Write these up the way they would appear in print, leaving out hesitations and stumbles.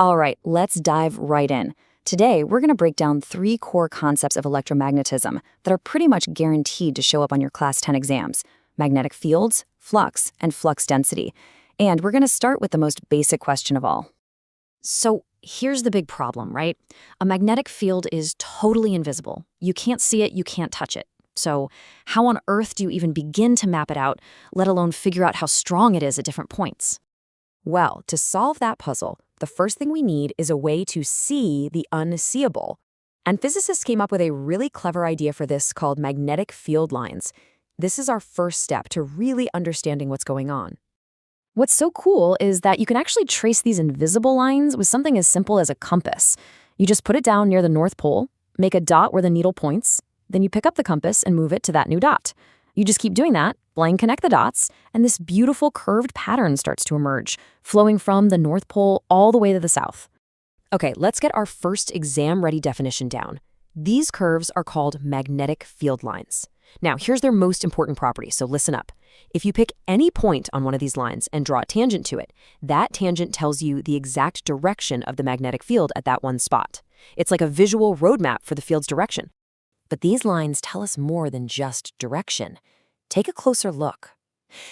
All right, let's dive right in. Today, we're going to break down 3 core concepts of electromagnetism that are pretty much guaranteed to show up on your Class 10 exams: magnetic fields, flux, and flux density. And we're going to start with the most basic question of all. So here's the big problem, right? A magnetic field is totally invisible. You can't see it, you can't touch it. So how on earth do you even begin to map it out, let alone figure out how strong it is at different points? Well, to solve that puzzle, the first thing we need is a way to see the unseeable. And physicists came up with a really clever idea for this called magnetic field lines. This is our first step to really understanding what's going on. What's so cool is that you can actually trace these invisible lines with something as simple as a compass. You just put it down near the North Pole, make a dot where the needle points, then you pick up the compass and move it to that new dot. You just keep doing that, blind connect the dots, and this beautiful curved pattern starts to emerge, flowing from the North Pole all the way to the South. Okay, let's get our first exam-ready definition down. These curves are called magnetic field lines. Now, here's their most important property, so listen up. If you pick any point on one of these lines and draw a tangent to it, that tangent tells you the exact direction of the magnetic field at that one spot. It's like a visual roadmap for the field's direction. But these lines tell us more than just direction. Take a closer look.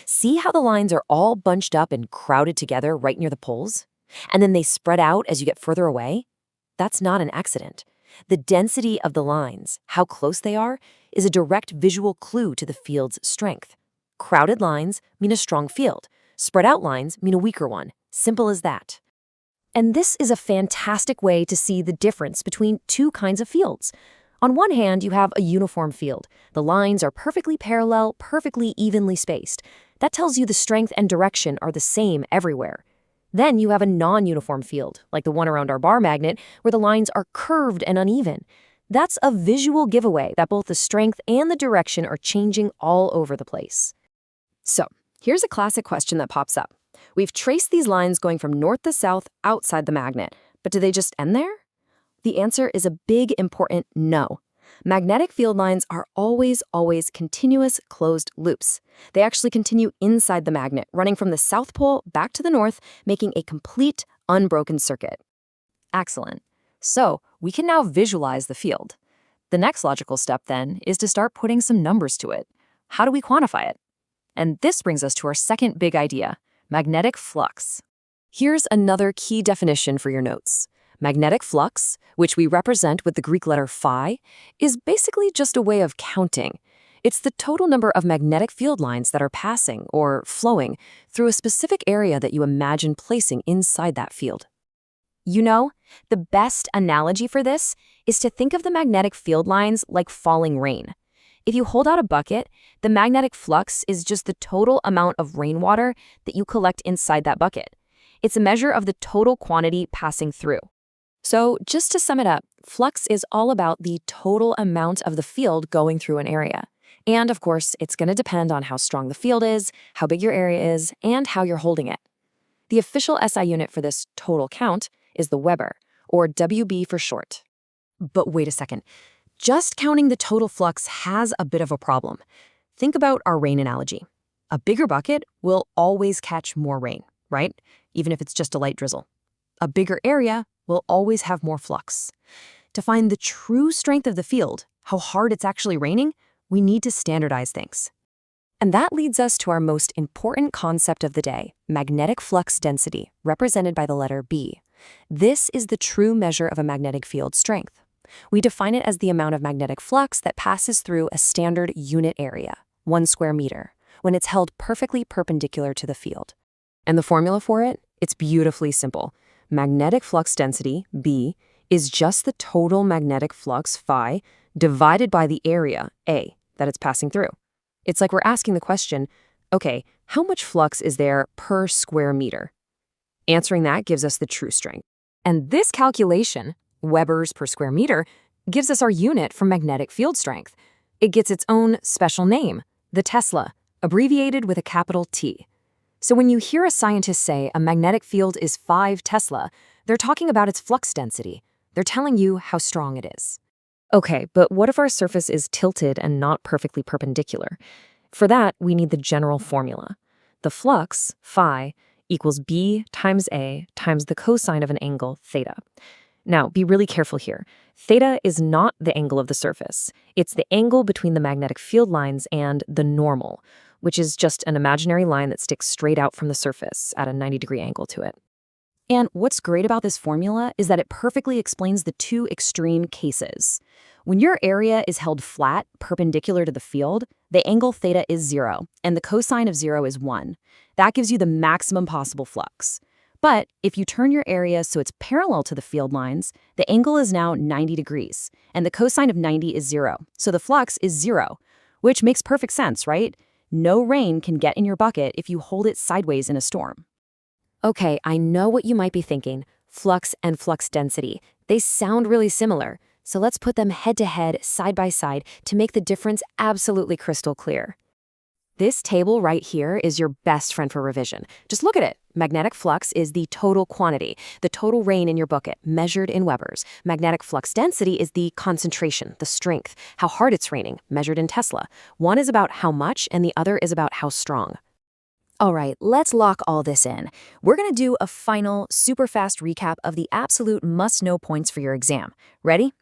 See how the lines are all bunched up and crowded together right near the poles? And then they spread out as you get further away? That's not an accident. The density of the lines, how close they are, is a direct visual clue to the field's strength. Crowded lines mean a strong field. Spread out lines mean a weaker one. Simple as that. And this is a fantastic way to see the difference between two kinds of fields. On one hand, you have a uniform field. The lines are perfectly parallel, perfectly evenly spaced. That tells you the strength and direction are the same everywhere. Then you have a non-uniform field, like the one around our bar magnet, where the lines are curved and uneven. That's a visual giveaway that both the strength and the direction are changing all over the place. So, here's a classic question that pops up. We've traced these lines going from north to south outside the magnet, but do they just end there? The answer is a big, important no. Magnetic field lines are always continuous closed loops. They actually continue inside the magnet, running from the South Pole back to the North, making a complete, unbroken circuit. Excellent. So, we can now visualize the field. The next logical step, then, is to start putting some numbers to it. How do we quantify it? And this brings us to our second big idea, magnetic flux. Here's another key definition for your notes. Magnetic flux, which we represent with the Greek letter phi, is basically just a way of counting. It's the total number of magnetic field lines that are passing, or flowing, through a specific area that you imagine placing inside that field. You know, the best analogy for this is to think of the magnetic field lines like falling rain. If you hold out a bucket, the magnetic flux is just the total amount of rainwater that you collect inside that bucket. It's a measure of the total quantity passing through. So just to sum it up, flux is all about the total amount of the field going through an area. And of course, it's going to depend on how strong the field is, how big your area is, and how you're holding it. The official SI unit for this total count is the Weber, or WB for short. But wait a second. Just counting the total flux has a bit of a problem. Think about our rain analogy. A bigger bucket will always catch more rain, right? Even if it's just a light drizzle. A bigger area will always have more flux. To find the true strength of the field, how hard it's actually raining, we need to standardize things. And that leads us to our most important concept of the day, magnetic flux density, represented by the letter B. This is the true measure of a magnetic field strength. We define it as the amount of magnetic flux that passes through a standard unit area, 1 square meter, when it's held perfectly perpendicular to the field. And the formula for it? It's beautifully simple. Magnetic flux density, B, is just the total magnetic flux, phi, divided by the area, A, that it's passing through. It's like we're asking the question, okay, how much flux is there per square meter? Answering that gives us the true strength. And this calculation, Webers per square meter, gives us our unit for magnetic field strength. It gets its own special name, the Tesla, abbreviated with a capital T. So when you hear a scientist say a magnetic field is 5 Tesla, they're talking about its flux density. They're telling you how strong it is. Okay, but what if our surface is tilted and not perfectly perpendicular? For that, we need the general formula. The flux, phi, equals B times A times the cosine of an angle, theta. Now, be really careful here. Theta is not the angle of the surface. It's the angle between the magnetic field lines and the normal, which is just an imaginary line that sticks straight out from the surface at a 90-degree angle to it. And what's great about this formula is that it perfectly explains the two extreme cases. When your area is held flat, perpendicular to the field, the angle theta is 0, and the cosine of 0 is 1. That gives you the maximum possible flux. But if you turn your area so it's parallel to the field lines, the angle is now 90 degrees, and the cosine of 90 is 0, so the flux is 0, which makes perfect sense, right? No rain can get in your bucket if you hold it sideways in a storm. Okay, I know what you might be thinking. Flux and flux density. They sound really similar, so let's put them head-to-head, side-by-side, to make the difference absolutely crystal clear. This table right here is your best friend for revision. Just look at it. Magnetic flux is the total quantity, the total rain in your bucket, measured in Webers. Magnetic flux density is the concentration, the strength, how hard it's raining, measured in Tesla. One is about how much, and the other is about how strong. All right, let's lock all this in. We're going to do a final, super fast recap of the absolute must-know points for your exam. Ready?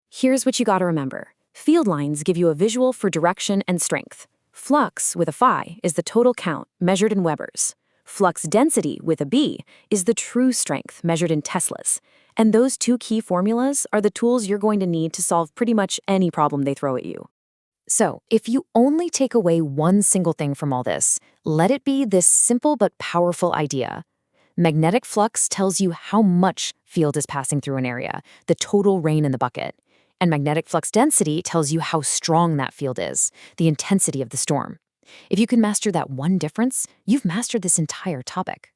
Here's what you got to remember. Field lines give you a visual for direction and strength. Flux, with a phi, is the total count, measured in Webers. Flux density, with a B, is the true strength, measured in Teslas. And those two key formulas are the tools you're going to need to solve pretty much any problem they throw at you. So, if you only take away one single thing from all this, let it be this simple but powerful idea. Magnetic flux tells you how much field is passing through an area, the total rain in the bucket. And magnetic flux density tells you how strong that field is, the intensity of the storm. If you can master that one difference, you've mastered this entire topic.